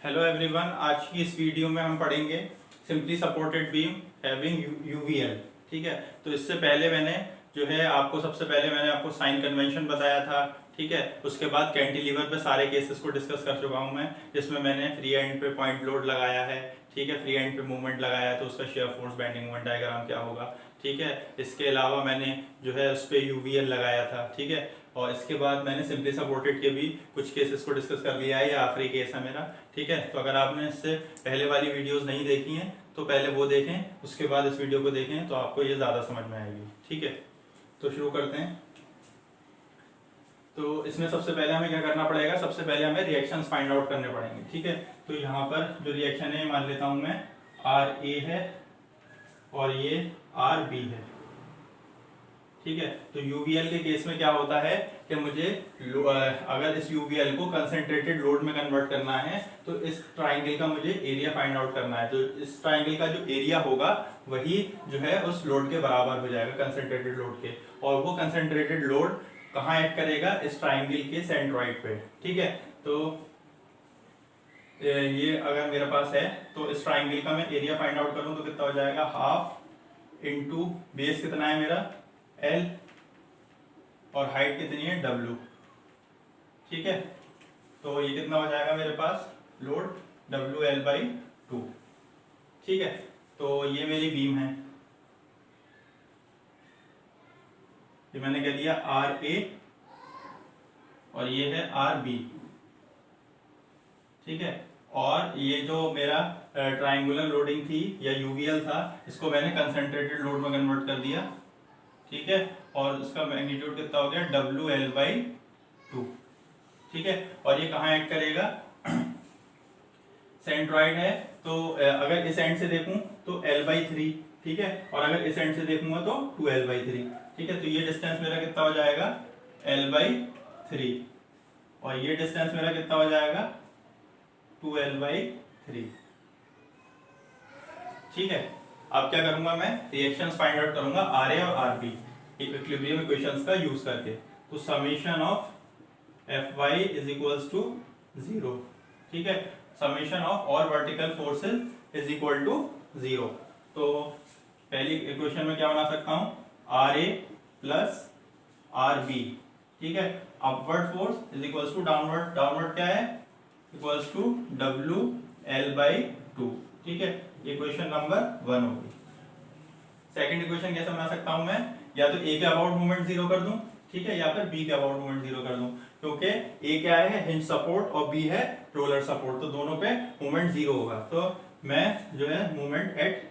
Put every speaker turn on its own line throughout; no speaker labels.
Hello everyone, आज की इस वीडियो में हम पढ़ेंगे simply supported beam having UVL. ठीक है, तो इससे पहले मैंने जो है आपको सबसे पहले मैंने आपको साइन कन्वेंशन बताया था। ठीक है, उसके बाद कैंटिलीवर पे सारे केसेस को डिस्कस कर चुका हूँ मैं, जिसमें मैंने फ्री एंड पे पॉइंट लोड लगाया है। ठीक है, फ्री एंड पे मूवमेंट लगाया है तो उसका shear force bending moment diagram क्या होगा। ठीक है, इसके अलावा मैंने जो है उस पर यूवीएल लगाया था। ठीक है, और इसके बाद मैंने सिंपली सपोर्टेड के भी कुछ केसेस को डिस्कस कर लिया है, ये आखिरी केस है मेरा। ठीक है, तो अगर आपने इससे पहले वाली वीडियोस नहीं देखी हैं तो पहले वो देखें, उसके बाद इस वीडियो को देखें तो आपको ये ज़्यादा समझ में आएगी। ठीक है, तो शुरू करते हैं। तो इसमें सबसे पहले हमें क्या करना पड़ेगा, सबसे पहले हमें रिएक्शंस फाइंड आउट करने पड़ेंगे। ठीक है, तो यहाँ पर जो रिएक्शन है मान लेता हूँ मैं RA है और ये RB है। ठीक है, तो यूवीएल के केस में क्या होता है कि मुझे अगर इस यूवीएल को कंसंट्रेटेड लोड में कन्वर्ट करना है तो इस ट्राइंगल का मुझे एरिया फाइंड आउट करना है। तो इस ट्राइंगल का जो एरिया होगा वही जो है उस लोड के बराबर हो जाएगा, कंसंट्रेटेड लोड के। और वो कंसंट्रेटेड लोड कहाँ एक्ट करेगा, इस ट्राइंगल के सेंट्रॉइड पे। ठीक है, तो ये अगर मेरे पास है तो इस ट्राइंगल का मैं एरिया फाइंड आउट करूं तो कितना हो जाएगा, हाफ इंटू बेस कितना है मेरा L और हाइट कितनी है W। ठीक है, तो ये कितना हो जाएगा मेरे पास लोड WL/2। ठीक है, तो ये मेरी बीम है, ये मैंने कह दिया RA और ये है RB। ठीक है, और ये जो मेरा ट्राइंगुलर लोडिंग थी या यूवीएल था, इसको मैंने कंसंट्रेटेड लोड में कन्वर्ट कर दिया। ठीक है, और उसका मैग्नीट्यूड कितना हो गया WL/2। ठीक है, और ये कहाँ ऐड करेगा, सेंट्रॉइड है तो अगर इस एंड से देखूं तो L/3। ठीक है, और अगर इस एंड से देखूंगा तो 2L/3। ठीक है, तो ये डिस्टेंस मेरा कितना हो जाएगा L/3 और ये डिस्टेंस मेरा कितना हो जाएगा 2L/3। ठीक है, अब क्या करूंगा मैं, रिएक्शंस फाइंड आउट करूंगा RA और RB इक्विलिब्रियम इक्वेशंस का यूज करके। तो summation of Fy is equals to 0। ठीक है, summation of all vertical forces is equal to 0। तो पहली इक्वेशन में क्या बना सकता हूं, RA प्लस RB। ठीक है, upward force is equals to downward, downward क्या है इक्वल्स टू WL/2। ठीक है, इक्वेशन नंबर 1 होगी। सेकंड इक्वेशन कैसे बना सकता हूं मैं, या तो A के अबाउट मूवमेंट 0 कर दूं, ठीक है, या फिर B के अबाउट मूवमेंट 0 कर दूं, क्योंकि A क्या है हिंज सपोर्ट और B है रोलर सपोर्ट, तो दोनों पे मूवमेंट 0 होगा। तो मैं जो है movement at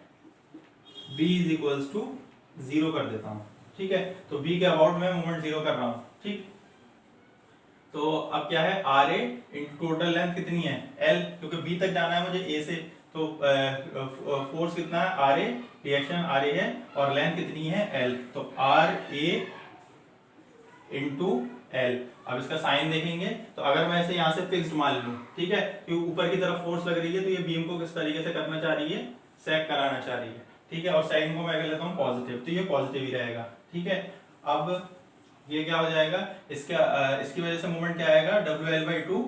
B is equals to 0 कर देता हूं। ठीक है, तो B के अबाउट में मूवमेंट 0 कर रहा हूं। ठीक, तो अब क्या है RA टोटल लेंथ कितनी है L, क्योंकि B तक जाना है मुझे A से, तो फोर्स कितना है RA, रिएक्शन RA है और लेंथ कितनी है L, तो RA इंटू L। अब इसका साइन देखेंगे तो अगर मैं इसे यहाँ से फिक्स्ड मान लूँ, ठीक है, क्योंकि ऊपर की तरफ फोर्स लग रही है तो ये बीम को किस तरीके से करना चाह रही है, सेक कराना चाह रही है। ठीक है, और साइन को मैं कर लेता हूँ पॉजिटिव, तो ये पॉजिटिव ही रहेगा। ठीक है, अब ये क्या हो जाएगा, इसकी वजह से मूवमेंट क्या आएगा WL/2,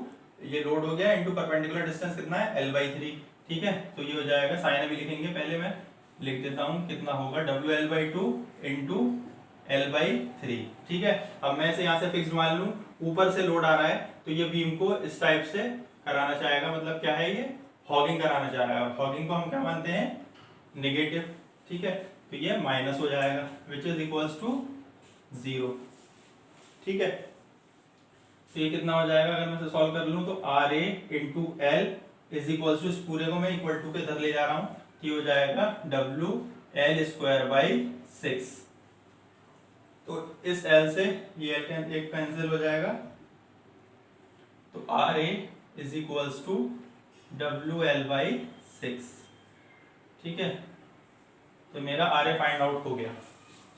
ये लोड हो गया इंटू परपेंडिकुलर डिस्टेंस कितना है L/3। ठीक है, तो ये हो जाएगा, साइन अभी लिखेंगे, पहले मैं लिख देता हूँ कितना होगा WL/2 इंटू L/3। ठीक है, अब मैं इसे यहाँ से फिक्स मान लूँ, ऊपर से लोड आ रहा है तो ये बीम को इस टाइप से कराना चाहेगा, मतलब क्या है ये हॉगिंग कराना चाह रहा है, और हॉगिंग को हम क्या मानते हैं, नेगेटिव। ठीक है, तो ये माइनस हो जाएगा विच इज इक्वल्स टू 0। ठीक है, तो ये कितना हो जाएगा, अगर मैं इसे सॉल्व कर लूं तो RA into L is equals to, इस पूरे को मैं इक्वल टू के इधर ले जा रहा हूं, ये हो जाएगा WL²/6। तो इस L से ये एक कैंसिल हो जाएगा, तो RA is equals to WL/6। ठीक है, तो मेरा RA फाइंड आउट हो गया।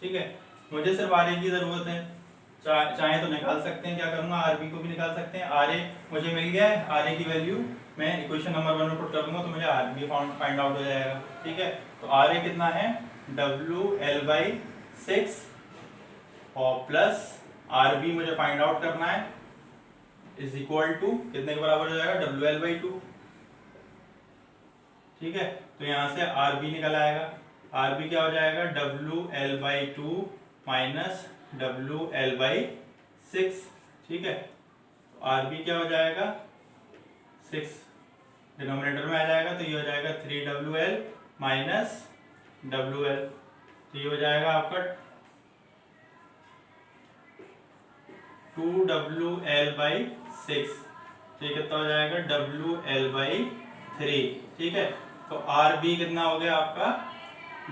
ठीक है, मुझे सिर्फ RA की जरूरत है, चाहे तो निकाल सकते हैं, क्या करूंगा RB को भी निकाल सकते हैं। RA मुझे मिल गया है, RA की वैल्यू मैं इक्वेशन नंबर 1 में पुट कर दूंगा तो मुझे RB फाइंड आउट हो जाएगा। ठीक है, तो RA कितना है WL/6 और प्लस RB मुझे फाइंड आउट करना है, इज इक्वल टू कितने के बराबर हो जाएगा WL/2। ठीक है, तो यहाँ से आर बी निकल आएगा। आर बी क्या हो जाएगा, W L by two minus W L by six. ठीक है, तो आर बी क्या हो जाएगा, 6 डिनोमिनेटर में आ जाएगा, तो ये हो जाएगा 3WL माइनस WL। तो ये हो जाएगा आपका 2WL बाई 6। तो ये कितना हो जाएगा, WL बाई 3। ठीक है, तो RB कितना हो गया आपका,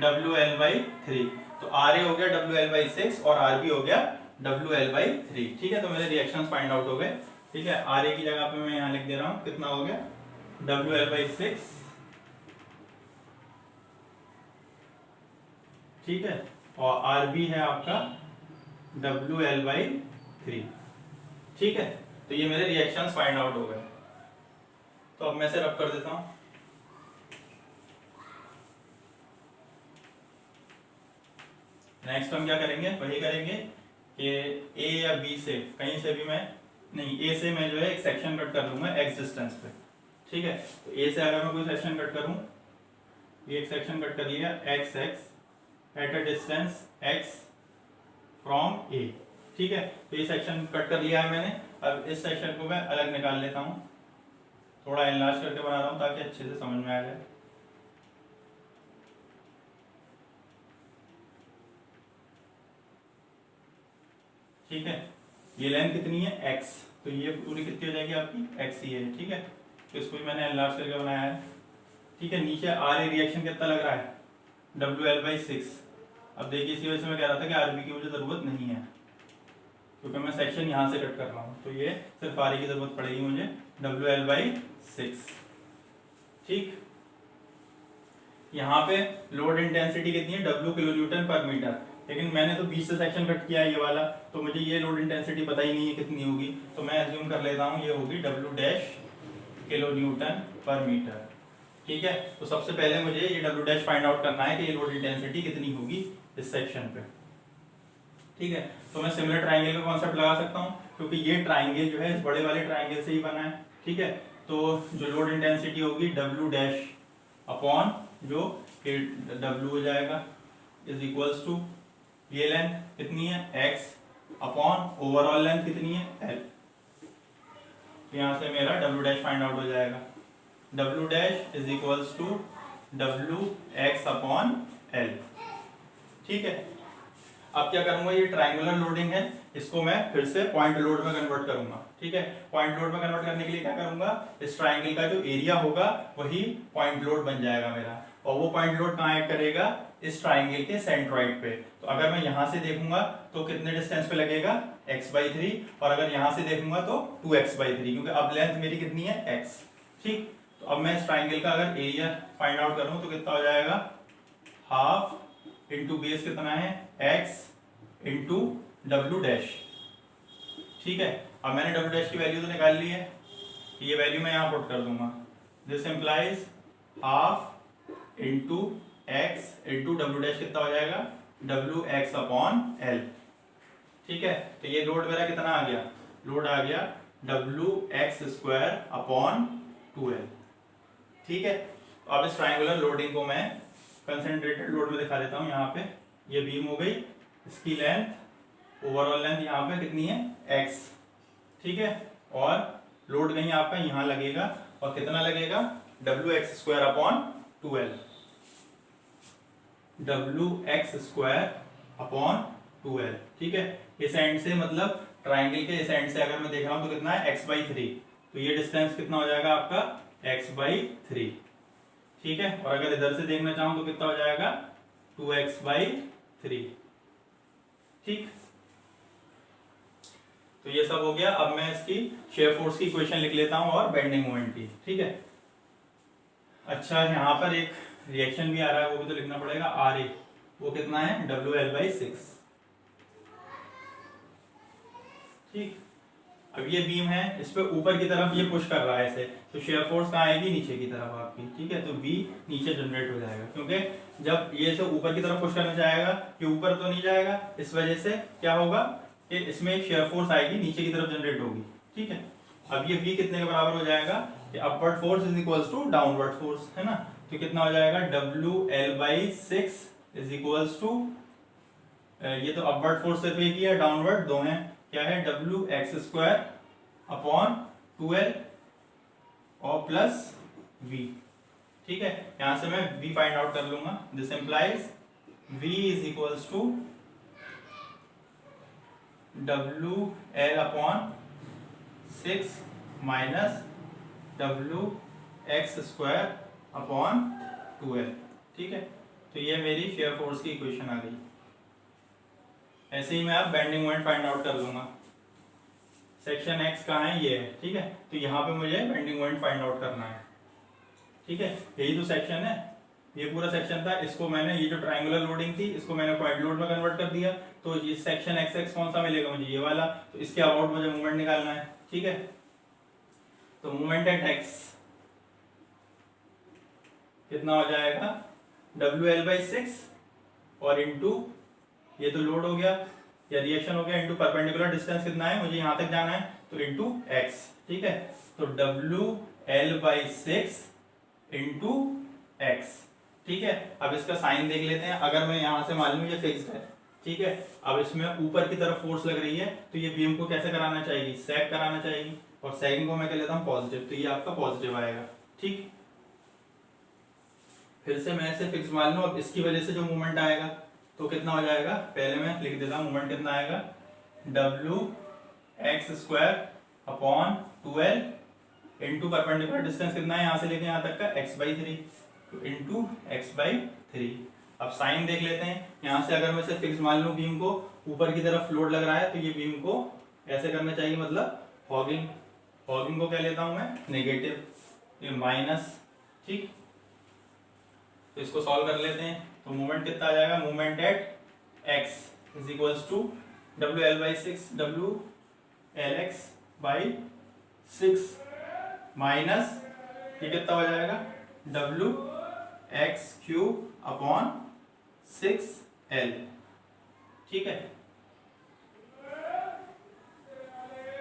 WL बाई 3। तो RA हो गया WL बाई 6 और RB हो गया WL बाई 3। ठीक है, तो मेरे रिएक्शंस फाइंड आउट हो गए। ठीक है, RA की जगह पे मैं यहाँ लिख दे रहा हूँ, कितना हो गया, WL बाई 6। ठीक है, और RB है आपका WL बाई 3। ठीक है, तो ये मेरे रिएक्शंस फाइंड आउट हो गए। तो अब मैं इसे रब कर देता हूँ। नेक्स्ट हम क्या करेंगे, वही करेंगे कि ए या बी से कहीं से भी मैं नहीं, ए से मैं जो है एक सेक्शन कट कर लूंगा एक्स डिस्टेंस पे। ठीक है, तो ए से अगर मैं कोई सेक्शन कट करूं, ये एक सेक्शन कट कर लिया X X at a distance X from A. ठीक है, तो ये सेक्शन कट कर लिया है मैंने। अब इस सेक्शन को मैं अलग निकाल लेता हूं, थोड़ा एनलार्ज करके बना रहा हूं ताकि अच्छे से समझ में आ जाए। ठीक है, ये लेंथ कितनी है x, तो ये पूरी कितनी हो जाएगी आपकी x ही है। ठीक है, तो इसको भी मैंने एनलार्ज करके बनाया है। ठीक है, नीचे आर ए रिएक्शन कितना लग रहा है, WL बाई 6। अब देखिए इसी वजह से मैं कह रहा था कि आरबी की मुझे ज़रूरत नहीं है, क्योंकि मैं सेक्शन यहाँ से कट कर रहा हूँ, तो ये सिर्फ आर ए की ज़रूरत पड़ेगी मुझे WL बाई 6। ठीक, यहाँ पे लोड इंटेंसिटी कितनी है, W किलो न्यूटन पर मीटर, लेकिन मैंने तो 20 से सेक्शन कट किया है ये वाला, तो मुझे ये लोड इंटेंसिटी पता ही नहीं है कितनी होगी, तो मैं अज्यूम कर लेता हूँ ये होगी W डैश किलो न्यूटन पर मीटर। ठीक है, तो सबसे पहले मुझे ये W डैश फाइंड आउट करना है कि ये लोड इंटेंसिटी कितनी होगी इस सेक्शन पे। ठीक है, तो मैं सिमिलर ट्राइंगल का कॉन्सेप्ट लगा सकता हूँ, क्योंकि ये ट्राइंगल जो है इस बड़े वाले ट्राइंगल से ही बना है। ठीक है, तो जो लोड इंटेंसिटी होगी W डैश अपॉन जो W हो जाएगा इज इक्वल्स टू ये लेंथ कितनी है x अपॉन ओवरऑल लेंथ कितनी है l। तो यहाँ से मेरा W डैश फाइंड आउट हो जाएगा, W dash is equals to W x upon l। ठीक है, अब क्या करूंगा, ये ट्राइंगुलर लोडिंग है, इसको मैं फिर से पॉइंट लोड में कन्वर्ट करूंगा। ठीक है, पॉइंट लोड में कन्वर्ट करने के लिए क्या करूंगा, इस ट्राइंगल का जो एरिया होगा वही पॉइंट लोड बन जाएगा मेरा, और वो पॉइंट लोड कहाँ एक्ट करेगा, इस ट्राइंगल के सेंट्रॉइड पे। तो अगर मैं यहाँ से देखूंगा तो कितने डिस्टेंस पे लगेगा, x बाई 3, और अगर यहाँ से देखूंगा तो 2x बाई 3, क्योंकि अब लेंथ मेरी कितनी है x। ठीक, तो अब मैं इस ट्राइंगल का अगर एरिया फाइंड आउट करूँ तो कितना हो जाएगा, हाफ इंटू बेस कितना है x इंटू W डैश। ठीक है, अब मैंने W डैश की वैल्यू तो निकाल ली है, ये वैल्यू मैं यहाँ पुट कर दूंगा, this implies half into x into W dash कितना हो जाएगा, WX अपॉन L। ठीक है, तो ये लोड मेरा कितना आ गया, लोड आ गया WX स्क्वायर अपॉन 2L। ठीक है, तो अब इस ट्राइंगुलर लोडिंग को मैं कंसंट्रेटेड लोड में दिखा देता हूँ। यहाँ पे ये बीम हो गई, इसकी लेंथ ओवरऑल लेंथ यहाँ पे कितनी है x। ठीक है, और लोड कहीं आपका यहाँ लगेगा, और कितना लगेगा, WX square upon 2L, WX square upon 2L। ठीक है, इस एंड से मतलब ट्राइंगल के इस एंड से अगर मैं देख रहा हूँ तो कितना है x बाई 3, तो ये डिस्टेंस कितना हो जाएगा आपका x बाई 3। ठीक है, और अगर इधर से देखना चाहूँ तो कितना हो जाएगा 2x बाई 3। ठीक, तो ये सब हो गया। अब मैं इसकी शेयर फोर्स की इक्वेशन लिख लेता हूँ और बेंडिंग मोमेंट की। ठीक है, अच्छा यहाँ पर एक रिएक्शन भी आ रहा है, वो भी तो लिखना पड़ेगा, आर ए, वो कितना है WL बाई 6। ठीक, अब ये बीम है, इस पे ऊपर की तरफ ये पुश कर रहा है इसे, तो शेयर फोर्स कहाँ आएगी, नीचे की तरफ आपकी। ठीक है, तो V नीचे जनरेट हो जाएगा, क्योंकि जब ये इसे ऊपर की तरफ पुश करना चाहेगा, ये ऊपर तो नहीं जाएगा, इस वजह से क्या होगा कि इसमें एक शेयर फोर्स आएगी, नीचे की तरफ जनरेट होगी। ठीक है, अब ये V कितने के बराबर हो जाएगा, कि upward force is equals to downward force, है ना। तो कितना हो जाएगा WL/6 इज इक्वल्स टू, ये तो अपवर्ड फोर्स सिर्फ एक ही है, डाउनवर्ड दो हैं, क्या है WX² अपॉन 2L और प्लस V। ठीक है, यहां से मैं V फाइंड आउट कर लूंगा। This implies V is equals to WL upon 6 minus WX² upon 2L। ठीक है, तो ये मेरी शेयर फोर्स की इक्वेशन आ गई। ऐसे ही मैं अब बेंडिंग मोमेंट फाइंड आउट कर लूंगा। सेक्शन X कहाँ है, ये है। ठीक है, तो यहाँ पे मुझे बेंडिंग मोमेंट फाइंड आउट करना है। ठीक है, यही तो सेक्शन है, ये पूरा सेक्शन था। इसको मैंने, ये जो ट्रायंगुलर लोडिंग थी, इसको मैंने पॉइंट लोड में कन्वर्ट कर दिया। तो ये सेक्शन XX कौन सा मिलेगा मुझे, ये वाला। तो इसके अबाउट मुझे मूवमेंट निकालना है। ठीक है, तो मूवमेंट एट X कितना हो जाएगा WL/6 और इंटू ये तो लोड हो गया या रिएक्शन हो गया, इंटू परपेंडिकुलर डिस्टेंस कितना है, मुझे यहां तक जाना है, तो इंटू X। ठीक है, तो WL/6 इंटू X। ठीक है, अब इसका साइन देख लेते हैं। अगर मैं यहां से मान लूं ये फिक्स्ड है, ठीक है, अब इसमें ऊपर की तरफ फोर्स लग रही है, तो ये बीम को कैसे कराना चाहिए, सैग कराना चाहिए, और सैगिंग को मैं कह लेता हूं पॉजिटिव, तो ये आपका पॉजिटिव आएगा। ठीक, फिर से मैं इसे फिक्स मान लूं। अब इसकी वजह से जो मूवमेंट आएगा तो कितना हो जाएगा, पहले मैं लिख देता हूं मूवमेंट कितना आएगा, WX² upon 2L into perpendicular distance कितना है यहां से लेके यहां तक का x/3, तो इंटू x/3। अब साइन देख लेते हैं। यहां से अगर मैं इसे फिक्स मान लूं, बीम को ऊपर की तरफ लोड लग रहा है, तो ये बीम को ऐसे करना चाहिए, मतलब हॉगिंग। हॉगिंग को क्या लेता हूं मैं, नेगेटिव, ये माइनस। ठीक, तो इसको सॉल्व कर लेते हैं। तो मूवमेंट कितना आ जाएगा, movement at x is equals to WL/6 WLX/6 minus ये कितना हो जाएगा WX³ अपॉन 6L। ठीक है,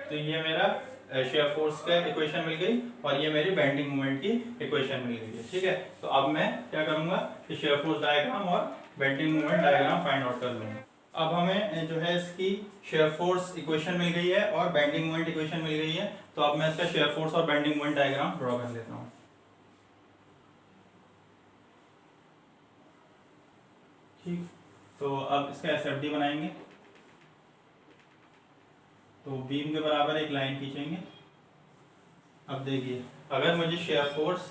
तो ये मेरा शेयर फोर्स का इक्वेशन मिल गई और ये मेरी बेंडिंग मोमेंट की इक्वेशन मिल गई है। ठीक है, तो अब मैं क्या करूंगा कि शेयर फोर्स डायग्राम और bending moment diagram find out कर लूंगा। अब हमें जो है इसकी शेयर फोर्स इक्वेशन मिल गई है और बेंडिंग मोमेंट इक्वेशन मिल गई है, तो अब मैं इसका शेयर फोर्स और बेंडिंग मोमेंट डायग्राम ड्रॉ कर लेता हूँ। ठीक, तो अब इसका SFD बनाएंगे। तो बीम के बराबर एक लाइन खींचेंगे। अब देखिए, अगर मुझे शेयर फोर्स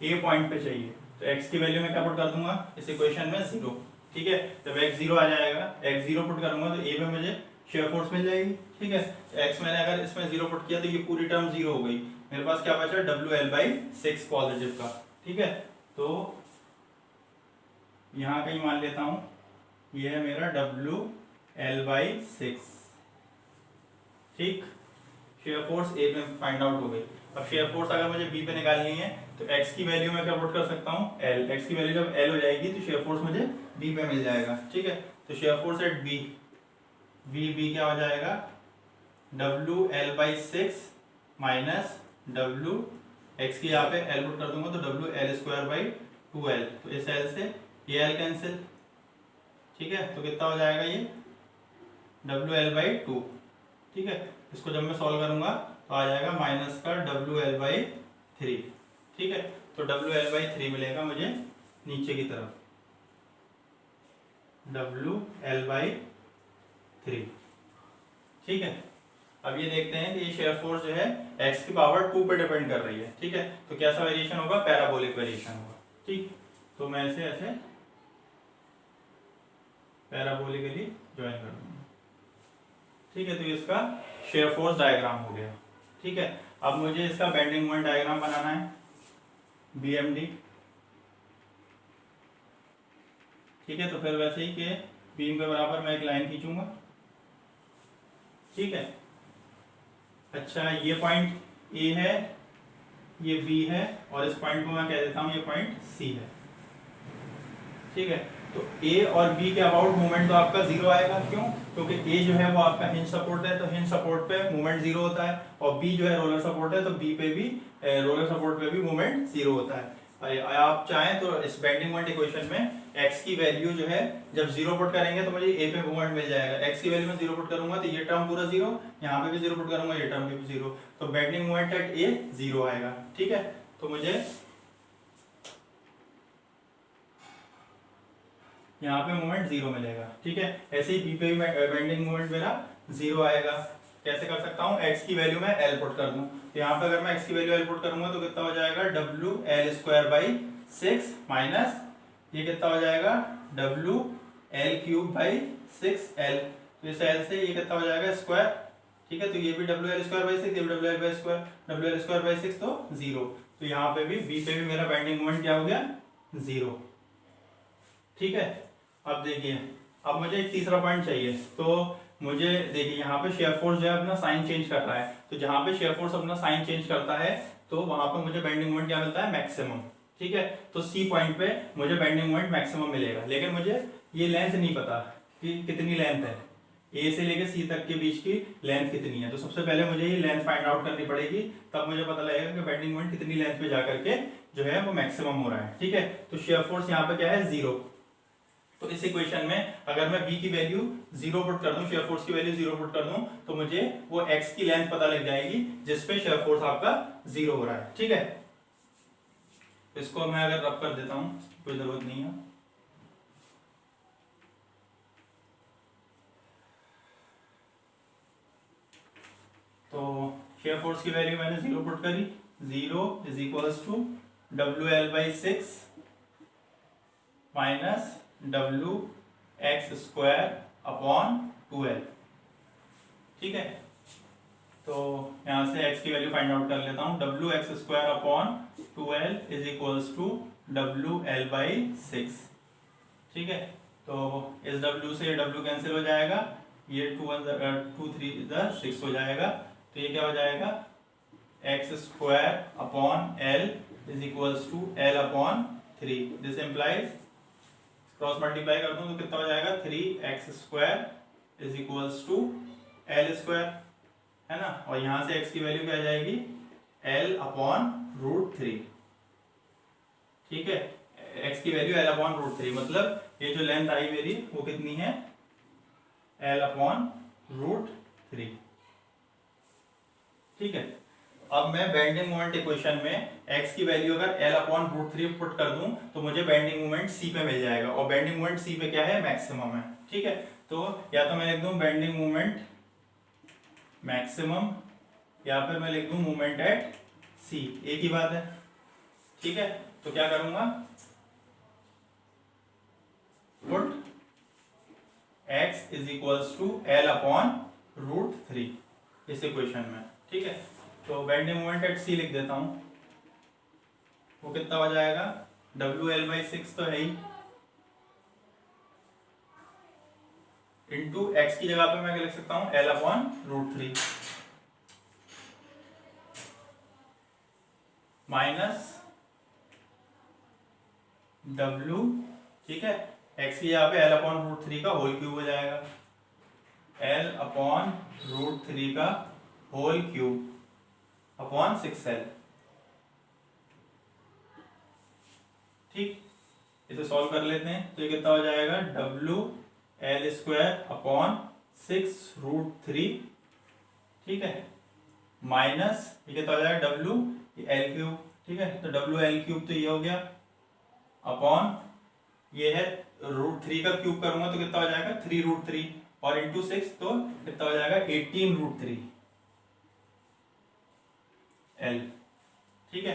A पॉइंट पे चाहिए तो x की वैल्यू में क्या पुट कर दूंगा इस इक्वेशन में, 0। ठीक है, जब x 0 आ जाएगा, x 0 पुट करूंगा तो A पे मुझे शेयर फोर्स मिल जाएगी। ठीक है, x मैंने अगर इसमें 0 पुट किया तो ये पूरी टर्म 0 हो गई। मेरे पास क्या बचा, WL/6 पॉजिटिव का। ठीक है, तो यहाँ कहीं मान लेता हूँ, ये है मेरा WL/6। ठीक, शेयर फोर्स A पे फाइंड आउट हो गई। अब शेयर फोर्स अगर मुझे B पे निकालनी है तो x की वैल्यू में क्या पुट कर सकता हूँ, L। x की वैल्यू जब L हो जाएगी तो शेयर फोर्स मुझे B पे मिल जाएगा। ठीक है, तो शेयर फोर्स एट B क्या हो जाएगा, WL/6 माइनस W, x की यहाँ पे L पुट कर दूंगा तो WL²/2L, तो इस L से ये L कैंसिल। ठीक है, तो कितना हो जाएगा ये WL/2। ठीक है, इसको जब मैं सॉल्व करूंगा तो आ जाएगा माइनस का WL/3। ठीक है, तो WL/3 मिलेगा मुझे नीचे की तरफ, WL/3। ठीक है, अब ये देखते हैं कि ये शेयर फोर्स जो है x की पावर 2 पे डिपेंड कर रही है। ठीक है, तो कैसा वेरिएशन होगा, पैराबोलिक वेरिएशन होगा। ठीक, तो मैं इसे ऐसे पैराबोलिकली ज्वाइन कर दूंगा। ठीक है, तो इसका शेयर फोर्स डायग्राम हो गया। ठीक है, अब मुझे इसका बेंडिंग मोमेंट डायग्राम बनाना है, BMD। ठीक है, तो फिर वैसे ही कि बीम के बराबर मैं एक लाइन खींचूंगा। ठीक है, अच्छा ये पॉइंट A है, ये B है, और इस पॉइंट को मैं कह देता हूं ये पॉइंट C है। ठीक है, तो A और B के अबाउट मूवमेंट तो आपका 0 आएगा। क्यों, क्योंकि A जो है वो आपका हिंज सपोर्ट है, तो हिंज सपोर्ट पे मूवमेंट 0 होता है, और B जो है रोलर सपोर्ट है, तो B पे भी रोलर सपोर्ट पे भी मूवमेंट 0 होता है। आप चाहें तो इस बेंडिंग मोमेंट इक्वेशन में x की वैल्यू जो है जब जीरो पुट करेंगे तो मुझे a पे मोमेंट मिल जाएगा। x की वैल्यू में जीरो पुट करूंगा तो ये टर्म पूरा जीरो, यहाँ पे भी जीरो पुट करूंगा ये टर्म भी जीरो, तो bending moment at a zero आएगा। ठीक है, तो मुझे यहाँ पे मोमेंट जीरो मिलेगा। ठीक है, ऐसे ही b पे भी बेंडिंग मोमेंट मेरा जीरो आएगा। कैसे कर सकता हूँ, x की वैल्यू में l पुट कर दूं, तो यहाँ पे अगर मैं x की वैल्यू l पुट करूंगा तो कितना हो जाएगा w l square by 6 minus ये कितना हो जाएगा w l cube by 6l, तो इस l से ये कितना हो जाएगा स्क्वायर। ठीक है, तो ये भी w l स्क्वायर बाई 6, ये भी w l by square, w l square by 6 तो जीरो, तो यहाँ पे भी b पे भी मेरा बेंडिंग मोमेंट क्या हो गया जीरो। ठीक है, अब देखिए, अब मुझे एक तीसरा पॉइंट चाहिए, तो मुझे देखिए यहाँ पे शेयर फोर्स जो है अपना साइन चेंज कर रहा है, तो जहाँ पे शेयर फोर्स अपना साइन चेंज करता है तो वहां पे मुझे बेंडिंग मोमेंट क्या मिलता है मैक्सिमम। ठीक है, तो सी पॉइंट पे मुझे बेंडिंग मोमेंट मैक्सिमम मिलेगा, लेकिन मुझे ये लेंथ नहीं पता कि कितनी लेंथ है, ए से लेकर सी तक के बीच की लेंथ कितनी है, तो सबसे पहले मुझे ये लेंथ फाइंड आउट करनी पड़ेगी, तब मुझे पता लगेगा कि बेंडिंग मोमेंट कितनी लेंथ पे जाकर के जो है वो मैक्सिमम हो रहा है। ठीक है, तो शेयर फोर्स यहाँ पे क्या है जीरो, तो इस इक्वेशन में अगर मैं b की वैल्यू जीरो पुट कर दूं, शेयर फोर्स की वैल्यू जीरो पुट कर दूं, तो मुझे वो x की लेंथ पता लग जाएगी जिसपे शेयर फोर्स आपका जीरो हो रहा है। ठीक है, इसको मैं अगर रब कर देता हूं, कोई जरूरत नहीं है, तो शेयर फोर्स की वैल्यू मैंने जीरो पुट करी, zero is equals to WL by 6 minus w x square upon 2l। ठीक है, तो यहां से x की वैल्यू फाइंड आउट कर लेता हूं, w x square upon 2l is equals to WL by 6। ठीक है, तो इस w से w कैंसिल हो जाएगा, ये 2 3 6 हो जाएगा, तो ये क्या हो जाएगा x square upon l is equals to l upon 3। This implies cross multiply कर दूं तो कितना हो जाएगा 3x square is equals to l square, है ना, और यहां से x की वैल्यू क्या आ जाएगी l अपॉन रूट 3। ठीक है, x की वैल्यू l अपॉन रूट 3, मतलब ये जो लेंथ आई मेरी वो कितनी है l अपॉन रूट 3। ठीक है, अब मैं बेंडिंग मोमेंट इक्वेशन में x की वैल्यू अगर l अपॉन रूट 3 पुट कर दूं तो मुझे बेंडिंग मोमेंट c पे मिल जाएगा, और बेंडिंग मोमेंट c पे क्या है मैक्सिमम है। ठीक है, तो या तो मैं लिख दूं बेंडिंग मोमेंट मैक्सिमम, या फिर मैं लिख दूं मोमेंट एट c, एक ही बात है। ठीक है, तो क्या करूंगा, put x is equals to l upon root 3 इस इक्वेशन में। ठीक है, तो बेंडिंग मोमेंट एट c लिख देता हूं, वो कितना हो जाएगा WL बाई 6 तो है ही, इंटू x की जगह पे मैं क्या लिख सकता हूं l upon root 3 minus W। ठीक है, x की जगह पे l अपॉन रूट 3 का होल क्यूब हो जाएगा, l अपॉन रूट 3 का होल क्यूब अपॉन 6l। ठीक, इसे सॉल्व कर लेते हैं, तो ये कितना हो जाएगा WL स्क्वायर अपॉन 6 रूट 3। ठीक है, माइनस ये कितना हो जाएगा W L क्यूब। ठीक है, तो WL क्यूब तो ये हो गया, अपॉन ये है रूट 3 का क्यूब करूंगा तो कितना हो जाएगा 3 रूट 3, और इंटू 6 तो कितना हो जाएगा 18 रूट 3 L। ठीक है,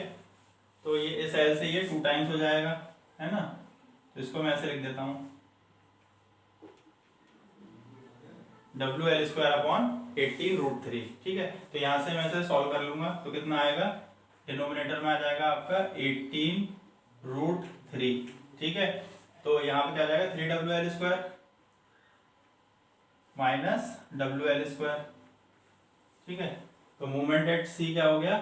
तो ये इस L से ये 2 टाइम्स हो जाएगा, है ना, तो इसको मैं ऐसे लिख देता हूं WL स्क्वायर अपॉन 18 रूट 3। ठीक है, तो यहां से मैं इसे सॉल्व कर लूंगा तो कितना आएगा, डिनोमिनेटर में आ जाएगा आपका 18 रूट 3। ठीक है, तो यहाँ पे क्या आ जाएगा 3WL square minus WL square. ठीक है, तो मोमेंट एट C क्या हो गया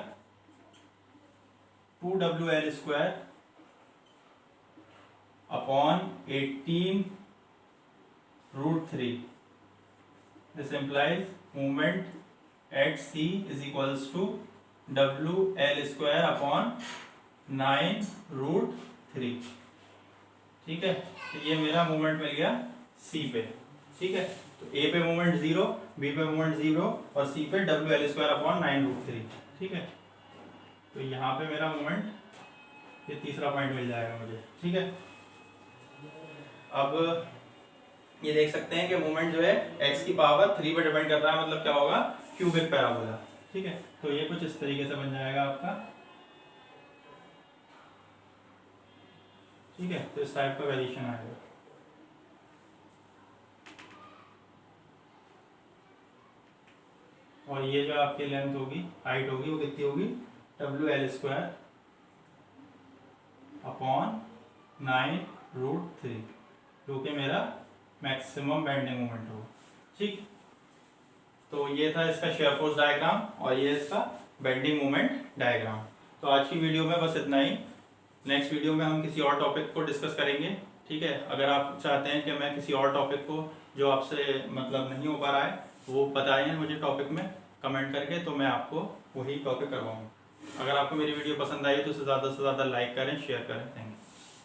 2WL square upon 18 root 3। This implies movement at C is equals to WL square upon 9√3। ठीक है, तो ये मेरा मोमेंट मिल गया सी पे। ठीक है, तो ए पे मोमेंट 0, बी पे मोमेंट 0 और सी पे WL²/9√3। ठीक है, तो यहाँ पे मेरा मोमेंट ये तीसरा पॉइंट मिल जाएगा मुझे। ठीक है, अब ये देख सकते हैं कि मोमेंट जो है x की पावर 3 पे डिपेंड कर रहा है, मतलब क्या होगा, क्यूबिक पैराबोला। ठीक है, तो ये कुछ इस तरीके से बन जाएगा आपका। ठीक है, तो इस टाइप का वेरिएशन आएगा। और ये जो आपकी लेंथ होगी, हाइट होगी, वो कितनी होगी, WL²/9√3, जो कि मेरा मैक्सिमम बेंडिंग मोमेंट होगा। ठीक, तो ये था इसका शेयर फोर्स डायग्राम और ये इसका बेंडिंग मोमेंट डायग्राम। तो आज की वीडियो में बस इतना ही। नेक्स्ट वीडियो में हम किसी और टॉपिक को डिस्कस करेंगे। ठीक है, अगर आप चाहते हैं कि मैं किसी और टॉपिक को जो आपसे मतलब नहीं हो पा रहा है वो बताएं मुझे टॉपिक में कमेंट करके, तो मैं आपको वही टॉपिक करवाऊँगा। अगर आपको मेरी वीडियो पसंद आई तो उसे ज़्यादा से ज़्यादा लाइक करें, शेयर करें। Thank you.